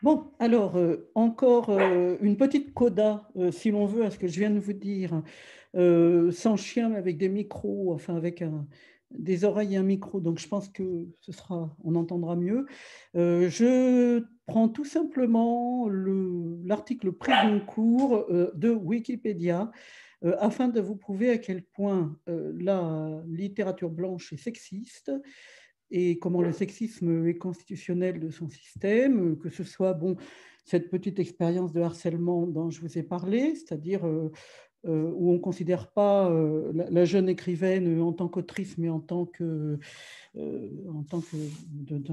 Bon, alors, encore une petite coda, si l'on veut, à ce que je viens de vous dire, sans chien, mais avec des micros, enfin avec des oreilles et un micro, donc je pense que on entendra mieux. Je prends tout simplement l'article Prix Goncourt de Wikipédia, afin de vous prouver à quel point la littérature blanche est sexiste et comment le sexisme est constitutionnel de son système, que ce soit bon, cette petite expérience de harcèlement dont je vous ai parlé, c'est-à-dire où on ne considère pas la jeune écrivaine en tant qu'autrice, mais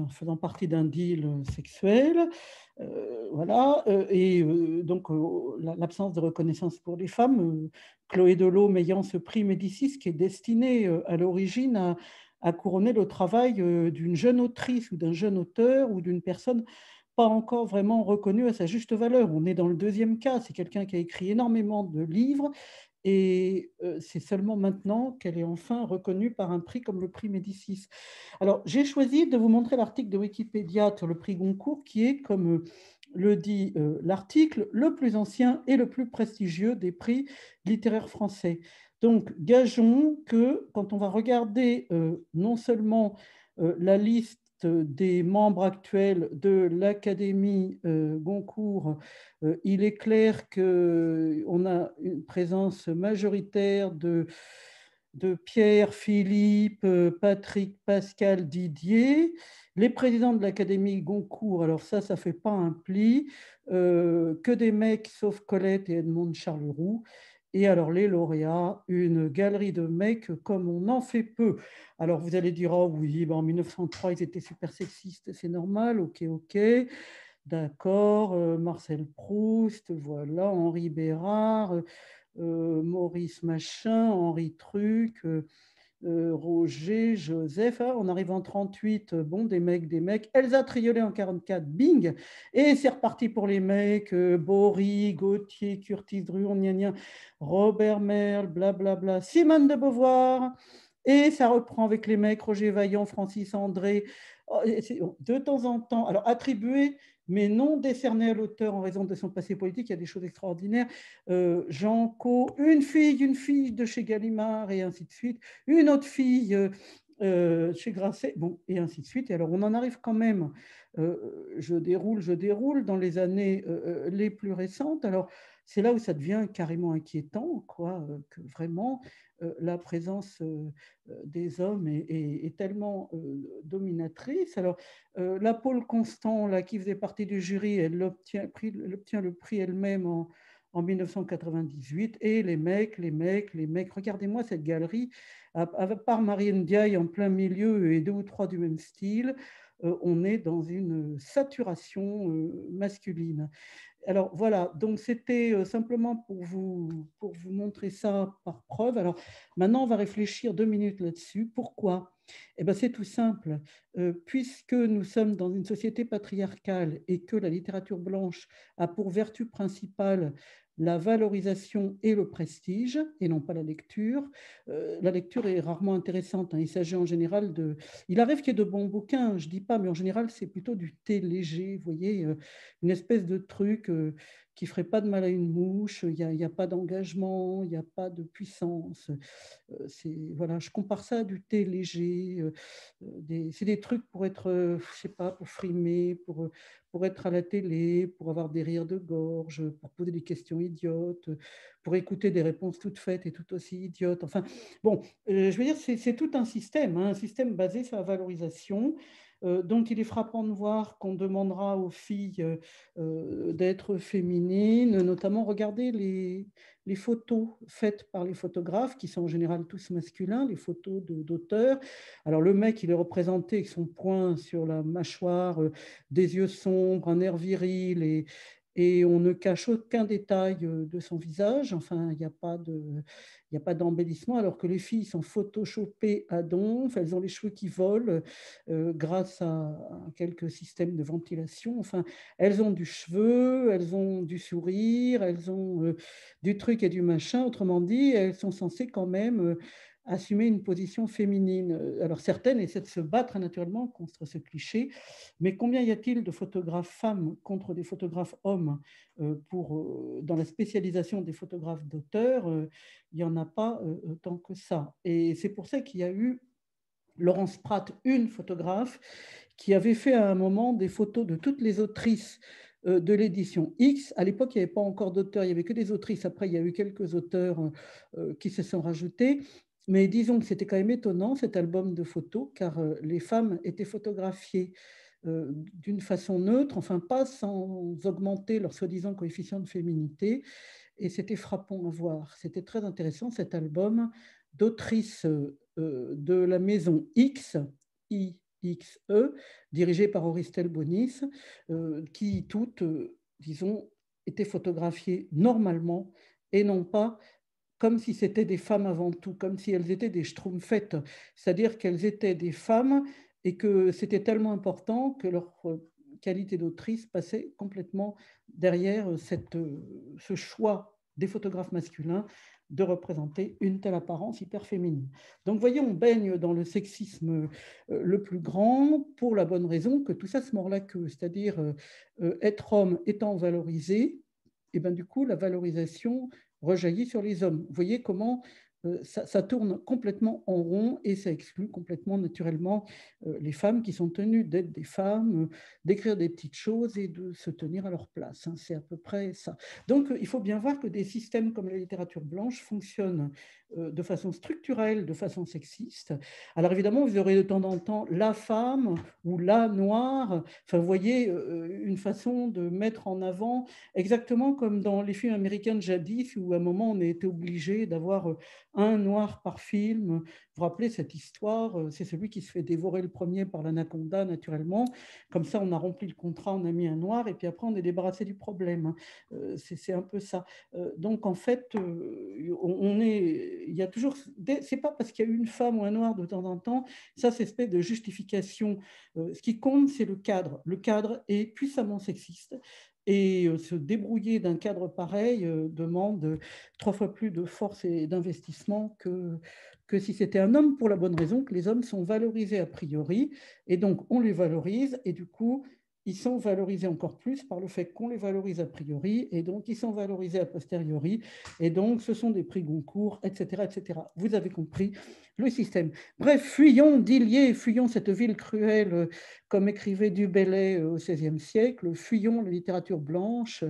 faisant partie d'un deal sexuel. Voilà, donc l'absence de reconnaissance pour les femmes. Chloé Delhomme ayant ce prix Médicis qui est destiné à l'origine à couronner le travail d'une jeune autrice ou d'un jeune auteur ou d'une personne pas encore vraiment reconnue à sa juste valeur. On est dans le deuxième cas, c'est quelqu'un qui a écrit énormément de livres et c'est seulement maintenant qu'elle est enfin reconnue par un prix comme le prix Médicis. Alors, j'ai choisi de vous montrer l'article de Wikipédia sur le prix Goncourt, qui est, comme le dit l'article, le plus ancien et le plus prestigieux des prix littéraires français. Donc, gageons que quand on va regarder non seulement la liste des membres actuels de l'Académie Goncourt, il est clair qu'on a une présence majoritaire de Pierre, Philippe, Patrick, Pascal, Didier. Les présidents de l'Académie Goncourt, alors ça fait pas un pli, que des mecs sauf Colette et Edmond Charleroux. Et alors les lauréats, une galerie de mecs comme on en fait peu. Alors vous allez dire, oh oui, ben en 1903, ils étaient super sexistes, c'est normal, ok, ok. D'accord, Marcel Proust, voilà, Henri Bérard, Maurice Machin, Henri Truc, Roger, Joseph. Ah, on arrive en 38, bon, des mecs, des mecs. Elsa Triolet en 44, bing. Et c'est reparti pour les mecs, Bory, Gauthier, Curtis, Druon, gna gna, Robert Merle, blablabla, Simone de Beauvoir. Et ça reprend avec les mecs, Roger Vaillant, Francis André. Oh, de temps en temps, alors attribué, mais non décerné à l'auteur en raison de son passé politique, il y a des choses extraordinaires. Jean Co, une fille de chez Gallimard, et ainsi de suite, une autre fille chez Grasset, bon, et ainsi de suite. Et alors, on en arrive quand même, je déroule dans les années les plus récentes. Alors, c'est là où ça devient carrément inquiétant, quoi, que vraiment la présence des hommes est tellement dominatrice. Alors, la Paul Constant, là, qui faisait partie du jury, elle obtient le prix elle-même en 1998. Et les mecs, regardez-moi cette galerie, à part Marianne Diaye en plein milieu et deux ou trois du même style, on est dans une saturation masculine. Alors voilà, donc c'était simplement pour vous montrer ça par preuve. Alors maintenant, on va réfléchir 2 minutes là-dessus. Pourquoi? Eh bien, c'est tout simple. Puisque nous sommes dans une société patriarcale et que la littérature blanche a pour vertu principale la valorisation et le prestige, et non pas la lecture. La lecture est rarement intéressante, hein. Il s'agit en général de... Il arrive qu'il y ait de bons bouquins, je ne dis pas, mais en général, c'est plutôt du thé léger, vous voyez, une espèce de truc qui ferait pas de mal à une mouche. Il y a pas d'engagement, il n'y a pas de puissance. Voilà, je compare ça à du thé léger. C'est des trucs pour être, je sais pas, pour frimer, pour être à la télé, pour avoir des rires de gorge, pour poser des questions idiotes, pour écouter des réponses toutes faites et tout aussi idiotes. Enfin, bon, je veux dire, c'est tout un système basé sur la valorisation. Donc, il est frappant de voir qu'on demandera aux filles d'être féminines, notamment regarder les photos faites par les photographes, qui sont en général tous masculins, les photos d'auteurs. Alors le mec, il est représenté avec son poing sur la mâchoire, des yeux sombres, un air viril, et on ne cache aucun détail de son visage. Enfin, il y a pas d'embellissement, alors que les filles sont photoshopées à donf, elles ont les cheveux qui volent grâce à quelques systèmes de ventilation. Enfin, elles ont du cheveu, elles ont du sourire, elles ont du truc et du machin. Autrement dit, elles sont censées quand même assumer une position féminine. Alors certaines essaient de se battre naturellement contre ce cliché, mais combien y a-t-il de photographes femmes contre des photographes hommes dans la spécialisation des photographes d'auteurs? Il n'y en a pas tant que ça. Et c'est pour ça qu'il y a eu Laurence Pratt, une photographe, qui avait fait à un moment des photos de toutes les autrices de l'édition X. À l'époque, il n'y avait pas encore d'auteurs, il n'y avait que des autrices. Après, il y a eu quelques auteurs qui se sont rajoutés. Mais disons que c'était quand même étonnant, cet album de photos, car les femmes étaient photographiées d'une façon neutre, enfin pas sans augmenter leur soi-disant coefficient de féminité. Et c'était frappant à voir. C'était très intéressant, cet album d'autrices de la maison X, IXE, dirigée par Auristel Bonis, qui toutes, disons, étaient photographiées normalement et non pas comme si c'était des femmes avant tout, comme si elles étaient des schtroumpfettes, c'est-à-dire qu'elles étaient des femmes et que c'était tellement important que leur qualité d'autrice passait complètement derrière ce choix des photographes masculins de représenter une telle apparence hyper féminine. Donc, vous voyez, on baigne dans le sexisme le plus grand pour la bonne raison que tout ça se mord la queue, c'est-à-dire être homme étant valorisé, et ben du coup, la valorisation rejaillit sur les hommes. Vous voyez comment ça tourne complètement en rond et ça exclut complètement naturellement les femmes qui sont tenues d'être des femmes, d'écrire des petites choses et de se tenir à leur place. Hein. C'est à peu près ça. Donc, il faut bien voir que des systèmes comme la littérature blanche fonctionnent de façon structurelle, de façon sexiste. Alors évidemment, vous aurez de temps en temps la femme ou la noire. Enfin, vous voyez, une façon de mettre en avant, exactement comme dans les films américains de jadis, où à un moment on a été obligé d'avoir un noir par film. Vous vous rappelez cette histoire? C'est celui qui se fait dévorer le premier par l'anaconda, naturellement. Comme ça, on a rempli le contrat, on a mis un noir, et puis après, on est débarrassé du problème. C'est un peu ça. Donc, en fait, il y a toujours... C'est pas parce qu'il y a une femme ou un noir de temps en temps, ça, c'est une espèce de justification. Ce qui compte, c'est le cadre. Le cadre est puissamment sexiste. Et se débrouiller d'un cadre pareil demande 3 fois plus de force et d'investissement que si c'était un homme, pour la bonne raison que les hommes sont valorisés a priori. Et donc, on les valorise et du coup, ils sont valorisés encore plus par le fait qu'on les valorise a priori, et donc ils sont valorisés a posteriori, et donc ce sont des prix Goncourt, etc., etc. Vous avez compris le système. Bref, fuyons d'Illier, fuyons cette ville cruelle, comme écrivait Du Bellay au XVIe siècle, fuyons la littérature blanche,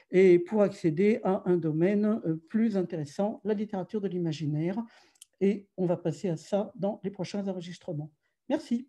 et pour accéder à un domaine plus intéressant, la littérature de l'imaginaire. Et on va passer à ça dans les prochains enregistrements. Merci.